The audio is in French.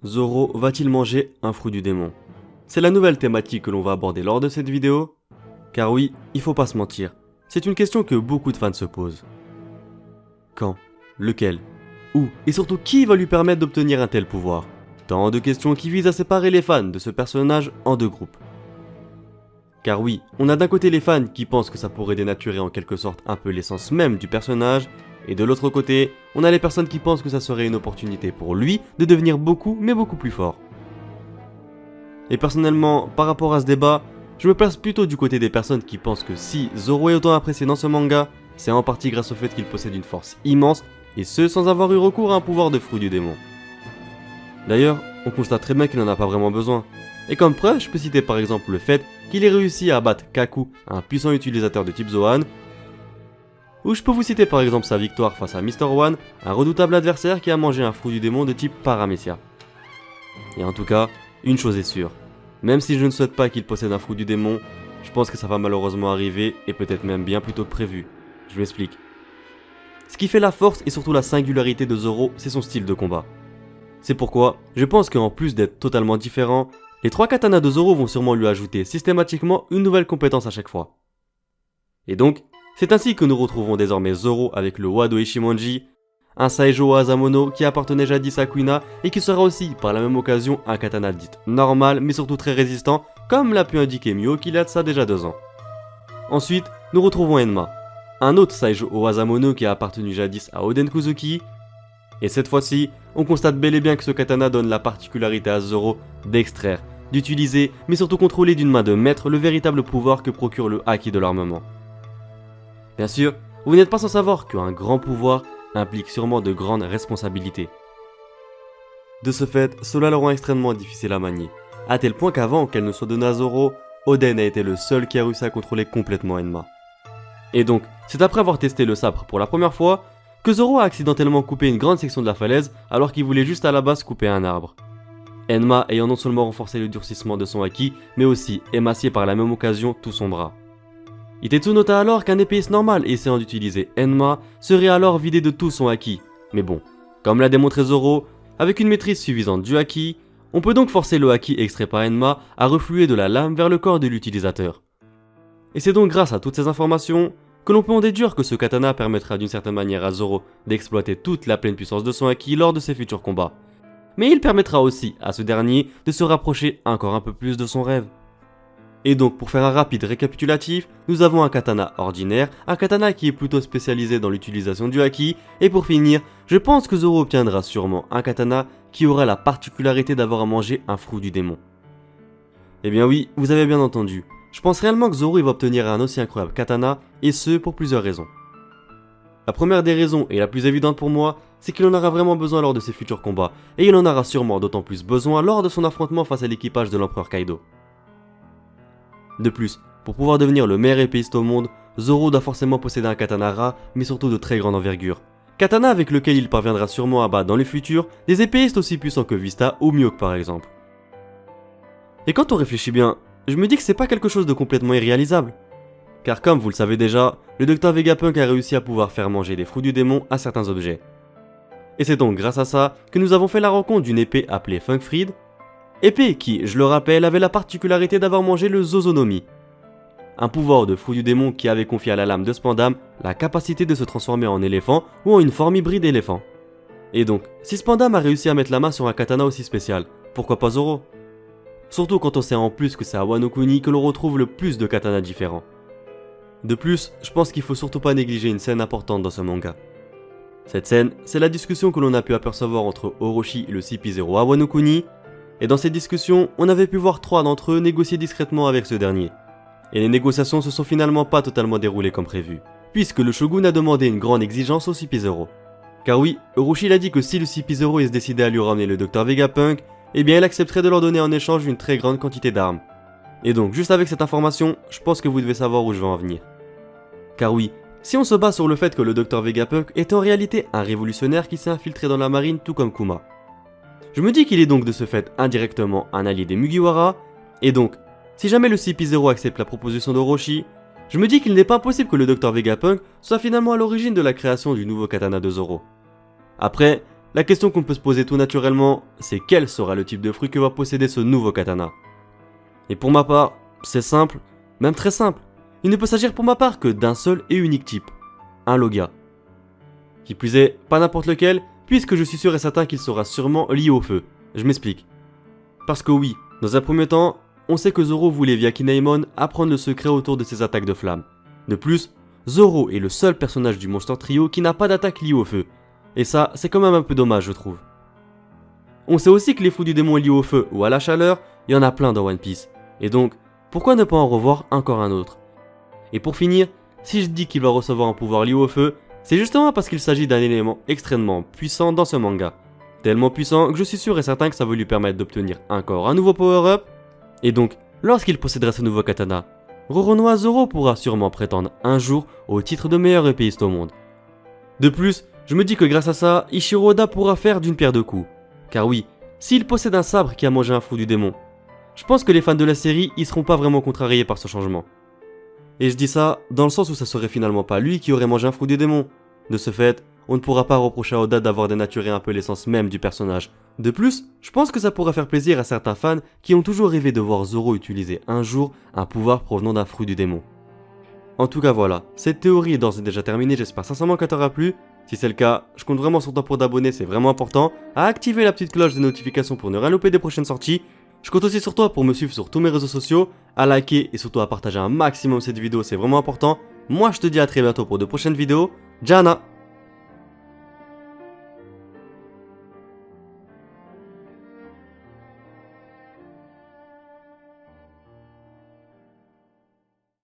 Zoro va-t-il manger un fruit du démon? C'est la nouvelle thématique que l'on va aborder lors de cette vidéo. Car oui, il faut pas se mentir, c'est une question que beaucoup de fans se posent. Quand? Lequel? Où? Et surtout qui va lui permettre d'obtenir un tel pouvoir? Tant de questions qui visent à séparer les fans de ce personnage en deux groupes. Car oui, on a d'un côté les fans qui pensent que ça pourrait dénaturer en quelque sorte un peu l'essence même du personnage, et de l'autre côté, on a les personnes qui pensent que ça serait une opportunité pour lui de devenir beaucoup mais beaucoup plus fort. Et personnellement, par rapport à ce débat, je me place plutôt du côté des personnes qui pensent que si Zoro est autant apprécié dans ce manga, c'est en partie grâce au fait qu'il possède une force immense, et ce sans avoir eu recours à un pouvoir de fruit du démon. D'ailleurs, on constate très bien qu'il n'en a pas vraiment besoin. Et comme preuve, je peux citer par exemple le fait qu'il ait réussi à abattre Kaku, un puissant utilisateur de type Zoan, ou je peux vous citer par exemple sa victoire face à Mr. One, un redoutable adversaire qui a mangé un fruit du démon de type Paramecia. Et en tout cas, une chose est sûre, même si je ne souhaite pas qu'il possède un fruit du démon, je pense que ça va malheureusement arriver, et peut-être même bien plus tôt que prévu. Je m'explique. Ce qui fait la force et surtout la singularité de Zoro, c'est son style de combat. C'est pourquoi, je pense qu'en plus d'être totalement différent, les 3 katanas de Zoro vont sûrement lui ajouter systématiquement une nouvelle compétence à chaque fois. Et donc, c'est ainsi que nous retrouvons désormais Zoro avec le Wado Ishimonji, un Saijo Asamono qui appartenait jadis à Kuina et qui sera aussi par la même occasion un katana dit normal mais surtout très résistant, comme l'a pu indiquer Mio qu'il y a de ça déjà 2 ans. Ensuite, nous retrouvons Enma, un autre Saijo Asamono qui a appartenu jadis à Oden Kuzuki, et cette fois-ci, on constate bel et bien que ce katana donne la particularité à Zoro d'extraire, d'utiliser, mais surtout contrôler d'une main de maître le véritable pouvoir que procure le haki de l'armement. Bien sûr, vous n'êtes pas sans savoir qu'un grand pouvoir implique sûrement de grandes responsabilités. De ce fait, cela le rend extrêmement difficile à manier, à tel point qu'avant qu'elle ne soit donnée à Zoro, Oden a été le seul qui a réussi à contrôler complètement Enma. Et donc, c'est après avoir testé le sabre pour la première fois, que Zoro a accidentellement coupé une grande section de la falaise alors qu'il voulait juste à la base couper un arbre. Enma ayant non seulement renforcé le durcissement de son haki, mais aussi émacié par la même occasion tout son bras. Itetsu nota alors qu'un épéiste normal essayant d'utiliser Enma serait alors vidé de tout son haki. Mais bon, comme l'a démontré Zoro, avec une maîtrise suffisante du haki, on peut donc forcer le haki extrait par Enma à refluer de la lame vers le corps de l'utilisateur. Et c'est donc grâce à toutes ces informations que l'on peut en déduire que ce katana permettra d'une certaine manière à Zoro d'exploiter toute la pleine puissance de son haki lors de ses futurs combats. Mais il permettra aussi à ce dernier de se rapprocher encore un peu plus de son rêve. Et donc pour faire un rapide récapitulatif, nous avons un katana ordinaire, un katana qui est plutôt spécialisé dans l'utilisation du haki, et pour finir, je pense que Zoro obtiendra sûrement un katana qui aura la particularité d'avoir à manger un fruit du démon. Eh bien oui, vous avez bien entendu, je pense réellement que Zoro va obtenir un aussi incroyable katana, et ce pour plusieurs raisons. La première des raisons, et la plus évidente pour moi, c'est qu'il en aura vraiment besoin lors de ses futurs combats, et il en aura sûrement d'autant plus besoin lors de son affrontement face à l'équipage de l'empereur Kaido. De plus, pour pouvoir devenir le meilleur épéiste au monde, Zoro doit forcément posséder un katana rare, mais surtout de très grande envergure. Katana avec lequel il parviendra sûrement à battre dans le futur des épéistes aussi puissants que Vista ou Mihawk par exemple. Et quand on réfléchit bien, je me dis que c'est pas quelque chose de complètement irréalisable. Car comme vous le savez déjà, le Dr Vegapunk a réussi à pouvoir faire manger des fruits du démon à certains objets. Et c'est donc grâce à ça que nous avons fait la rencontre d'une épée appelée Funkfried, épée qui, je le rappelle, avait la particularité d'avoir mangé le Zozonomi, un pouvoir de fruit du démon qui avait confié à la lame de Spandam la capacité de se transformer en éléphant ou en une forme hybride éléphant. Et donc, si Spandam a réussi à mettre la main sur un katana aussi spécial, pourquoi pas Zoro? Surtout quand on sait en plus que c'est à Wano Kuni que l'on retrouve le plus de katanas différents. De plus, je pense qu'il faut surtout pas négliger une scène importante dans ce manga. Cette scène, c'est la discussion que l'on a pu apercevoir entre Orochi et le CP0 à Wano Kuni, et dans ces discussions, on avait pu voir 3 d'entre eux négocier discrètement avec ce dernier. Et les négociations se sont finalement pas totalement déroulées comme prévu, puisque le shogun a demandé une grande exigence au CP0. Car oui, Orochi l'a dit que si le CP0 se décidait à lui ramener le Dr Vegapunk, eh bien il accepterait de leur donner en échange une très grande quantité d'armes. Et donc, juste avec cette information, je pense que vous devez savoir où je veux en venir. Car oui, si on se base sur le fait que le Dr Vegapunk est en réalité un révolutionnaire qui s'est infiltré dans la marine tout comme Kuma, je me dis qu'il est donc de ce fait indirectement un allié des Mugiwara, et donc, si jamais le CP0 accepte la proposition d'Orochi, je me dis qu'il n'est pas impossible que le Dr Vegapunk soit finalement à l'origine de la création du nouveau katana de Zoro. Après, la question qu'on peut se poser tout naturellement, c'est quel sera le type de fruit que va posséder ce nouveau katana. Et pour ma part, c'est simple, même très simple. Il ne peut s'agir pour ma part que d'un seul et unique type, un Logia. Qui plus est, pas n'importe lequel, puisque je suis sûr et certain qu'il sera sûrement lié au feu. Je m'explique. Parce que oui, dans un premier temps, on sait que Zoro voulait via Kinemon apprendre le secret autour de ses attaques de flammes. De plus, Zoro est le seul personnage du Monster Trio qui n'a pas d'attaque liée au feu. Et ça, c'est quand même un peu dommage, je trouve. On sait aussi que les fruits du démon liés au feu ou à la chaleur, il y en a plein dans One Piece. Et donc, pourquoi ne pas en revoir encore un autre? Et pour finir, si je dis qu'il va recevoir un pouvoir lié au feu, c'est justement parce qu'il s'agit d'un élément extrêmement puissant dans ce manga. Tellement puissant que je suis sûr et certain que ça va lui permettre d'obtenir encore un nouveau power-up. Et donc, lorsqu'il possédera ce nouveau katana, Roronoa Zoro pourra sûrement prétendre un jour au titre de meilleur épéiste au monde. De plus, je me dis que grâce à ça, Ichiro Oda pourra faire d'une pierre deux coups. Car oui, s'il possède un sabre qui a mangé un fruit du démon, je pense que les fans de la série y seront pas vraiment contrariés par ce changement. Et je dis ça dans le sens où ça serait finalement pas lui qui aurait mangé un fruit du démon. De ce fait, on ne pourra pas reprocher à Oda d'avoir dénaturé un peu l'essence même du personnage. De plus, je pense que ça pourra faire plaisir à certains fans qui ont toujours rêvé de voir Zoro utiliser un jour un pouvoir provenant d'un fruit du démon. En tout cas voilà, cette théorie est d'ores et déjà terminée, j'espère sincèrement qu'elle t'aura plu. Si c'est le cas, je compte vraiment sur toi pour t'abonner, c'est vraiment important, à activer la petite cloche des notifications pour ne rien louper des prochaines sorties. Je compte aussi sur toi pour me suivre sur tous mes réseaux sociaux, à liker et surtout à partager un maximum cette vidéo, c'est vraiment important. Moi je te dis à très bientôt pour de prochaines vidéos. Jana!